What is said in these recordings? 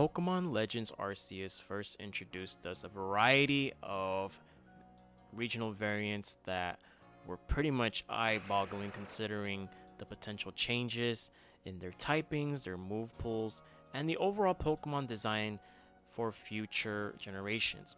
Pokemon Legends Arceus first introduced us a variety of regional variants that were pretty much eye-boggling considering the potential changes in their typings, their move pools, and the overall Pokemon design for future generations.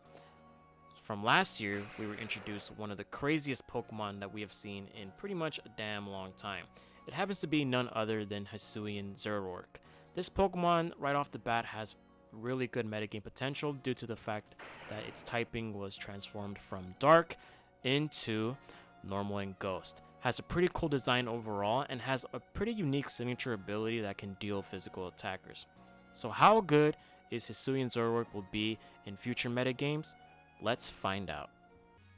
From last year, we were introduced one of the craziest Pokemon that we have seen in pretty much a damn long time. It happens to be none other than Hisuian Zoroark. This Pokemon, right off the bat, has really good metagame potential due to the fact that its typing was transformed from Dark into Normal and Ghost. Has a pretty cool design overall and has a pretty unique signature ability that can deal physical attackers. So how good is Hisuian Zoroark will be in future metagames? Let's find out.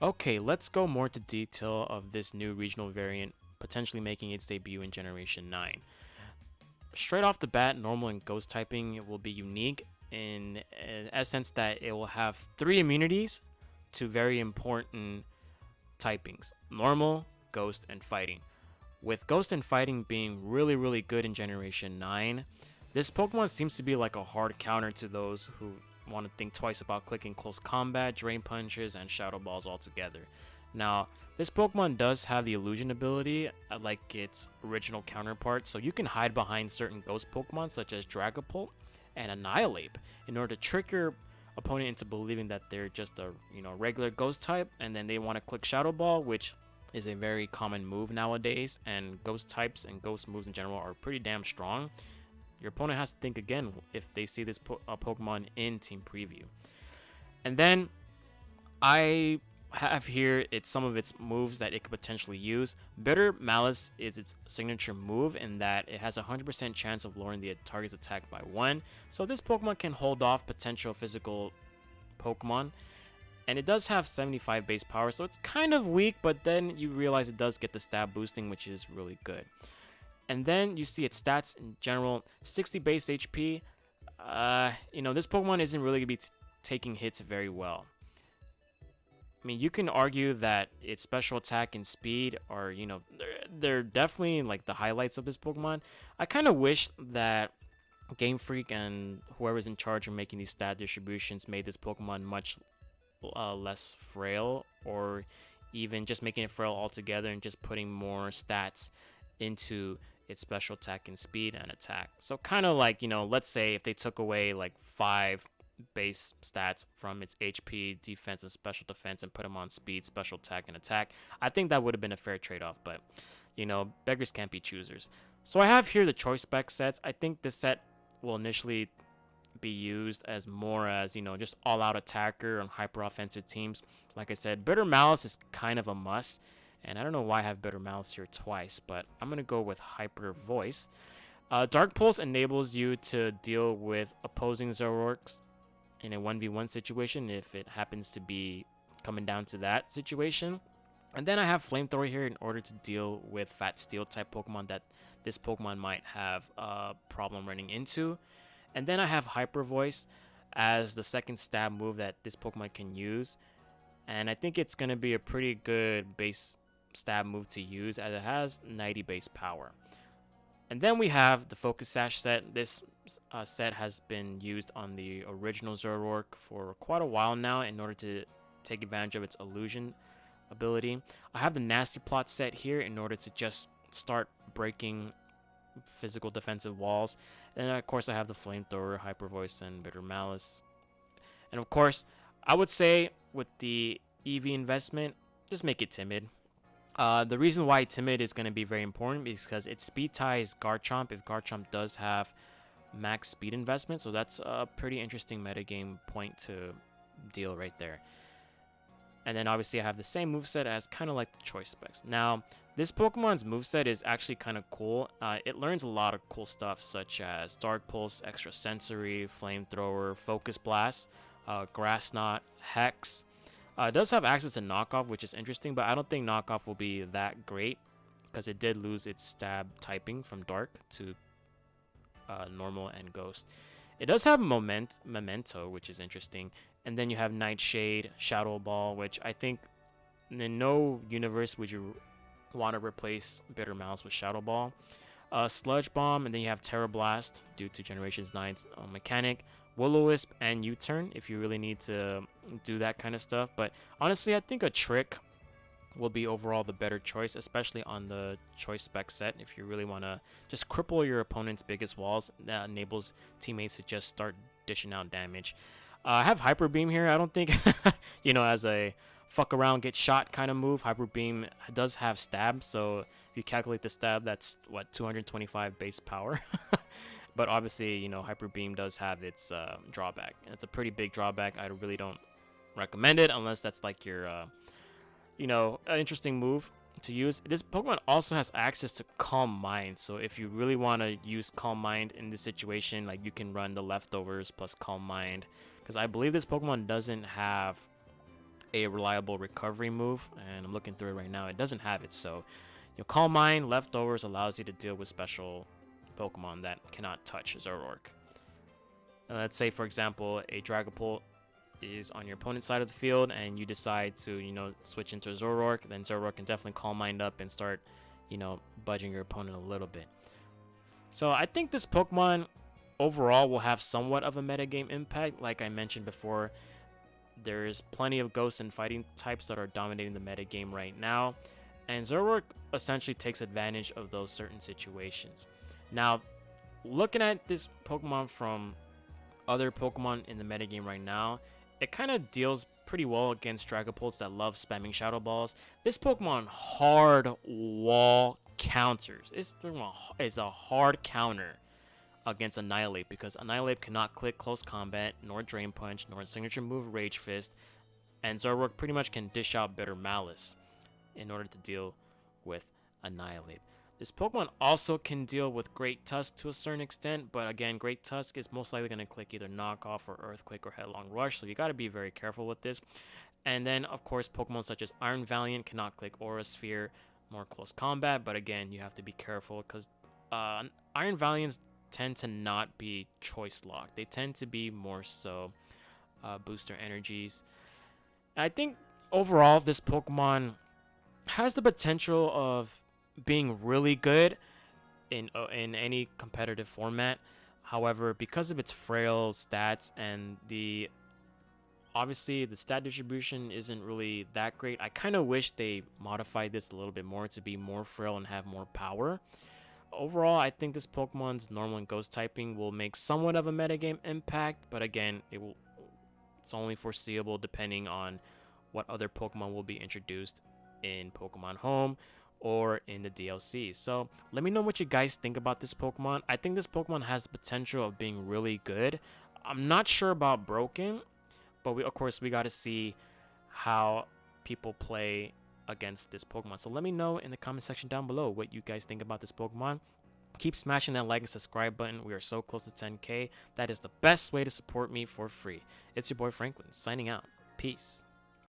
Okay, let's go more into detail of this new regional variant potentially making its debut in Generation 9. Straight off the bat, normal and ghost typing will be unique in essence that it will have 3 immunities to very important typings: normal, ghost, and fighting. With ghost and fighting being really good in Generation 9, this Pokemon seems to be like a hard counter to those who want to think twice about clicking close combat, drain punches, and shadow balls altogether. Now, this Pokemon does have the illusion ability, like its original counterpart, so you can hide behind certain ghost Pokemon such as Dragapult and Annihilate in order to trick your opponent into believing that they're just a regular ghost type, and then they want to click Shadow Ball, which is a very common move nowadays, and ghost types and ghost moves in general are pretty damn strong. Your opponent has to think again if they see this Pokemon in Team Preview. And then I have here some of its moves that it could potentially use. Bitter Malice is its signature move in that it has a 100% chance of lowering the target's attack by 1. So this Pokemon can hold off potential physical Pokemon. And it does have 75 base power, so it's kind of weak, but then you realize it does get the stab boosting, which is really good. And then you see its stats in general: 60 base HP. This Pokemon isn't really going to be taking hits very well. I mean, you can argue that its special attack and speed are, they're definitely like the highlights of this Pokemon. I kind of wish that Game Freak and whoever's in charge of making these stat distributions made this Pokemon much less frail, or even just making it frail altogether and just putting more stats into its special attack and speed and attack. So kind of like, let's say if they took away like 5 base stats from its HP, defense, and special defense and put them on speed, special attack, and attack, I think that would have been a fair trade-off, but beggars can't be choosers. So I have here the choice spec sets. I think this set will initially be used as more as just all-out attacker on hyper offensive teams. Like I said, Bitter Malice is kind of a must, and I don't know why I have Bitter Malice here twice, but I'm gonna go with Hyper Voice. Dark Pulse enables you to deal with opposing Zoroarks in a 1v1 situation if it happens to be coming down to that situation. And then I have Flamethrower here in order to deal with Fat Steel type Pokemon that this Pokemon might have a problem running into. And then I have Hyper Voice as the second stab move that this Pokemon can use. And I think it's going to be a pretty good base stab move to use as it has 90 base power. And then we have the Focus Sash set. This set has been used on the original Zoroark for quite a while now in order to take advantage of its illusion ability. I have the Nasty Plot set here in order to just start breaking physical defensive walls. And of course I have the Flamethrower, Hyper Voice, and Bitter Malice. And of course, I would say with the EV investment, just make it timid. The reason why timid is going to be very important is because it speed ties Garchomp if Garchomp does have max speed investment. So that's a pretty interesting metagame point to deal right there. And then obviously I have the same moveset as kind of like the choice specs. Now, this Pokemon's moveset is actually kind of cool. It learns a lot of cool stuff such as Dark Pulse, Extra Sensory, Flamethrower, Focus Blast, Grass Knot, Hex. It does have access to Knockoff, which is interesting, but I don't think Knockoff will be that great because it did lose its stab typing from Dark to Normal and Ghost. It does have Memento, which is interesting. And then you have Nightshade, Shadow Ball, which I think in no universe would you want to replace Bitter Malice with Shadow Ball. Sludge Bomb, and then you have Terra Blast due to Generations 9's mechanic. Will-O-Wisp and U-Turn if you really need to do that kind of stuff. But honestly, I think a Trick will be overall the better choice, especially on the choice spec set. If you really want to just cripple your opponent's biggest walls, that enables teammates to just start dishing out damage. I have Hyper Beam here. I don't think, as a fuck around, get shot kind of move, Hyper Beam does have stab. So if you calculate the stab, that's what, 225 base power. But obviously, Hyper Beam does have its drawback. It's a pretty big drawback. I really don't recommend it unless that's like your an interesting move to use. This Pokemon also has access to Calm Mind, so if you really want to use Calm Mind in this situation, like you can run the leftovers plus Calm Mind, because I believe this Pokemon doesn't have a reliable recovery move, and I'm looking through it right now. It doesn't have it, so Calm Mind leftovers allows you to deal with special Pokemon that cannot touch Zoroark. Let's say, for example, a Dragapult is on your opponent's side of the field and you decide to switch into Zoroark, then Zoroark can definitely Calm Mind up and start budging your opponent a little bit. So I think this Pokemon overall will have somewhat of a metagame impact. Like I mentioned before, there's plenty of ghost and fighting types that are dominating the metagame right now, and Zoroark essentially takes advantage of those certain situations. Now, looking at this Pokemon from other Pokemon in the metagame right now, it kind of deals pretty well against Dragapults that love spamming Shadow Balls. This Pokemon hard wall counters. This Pokemon is a hard counter against Annihilate, because Annihilate cannot click Close Combat, nor Drain Punch, nor signature move Rage Fist, and Zoroark pretty much can dish out Bitter Malice in order to deal with Annihilate. This Pokemon also can deal with Great Tusk to a certain extent, but again, Great Tusk is most likely going to click either Knockoff or Earthquake or Headlong Rush, so you got to be very careful with this. And then, of course, Pokemon such as Iron Valiant cannot click Aura Sphere nor Close Combat, but again, you have to be careful because Iron Valiants tend to not be choice locked. They tend to be more so booster energies. I think overall, this Pokemon has the potential of being really good in any competitive format. However, because of its frail stats and obviously the stat distribution isn't really that great, I kind of wish they modified this a little bit more to be more frail and have more power. Overall, I think this Pokemon's normal and ghost typing will make somewhat of a metagame impact, but again, it's only foreseeable depending on what other Pokemon will be introduced in Pokemon Home or in the DLC. So let me know what you guys think about this Pokemon. I think this Pokemon has the potential of being really good. I'm not sure about broken, but of course we got to see how people play against this Pokemon. So let me know in the comment section down below what you guys think about this Pokemon. Keep smashing that like and subscribe button. We are so close to 10K. That is the best way to support me for free. It's your boy Franklin signing out. Peace.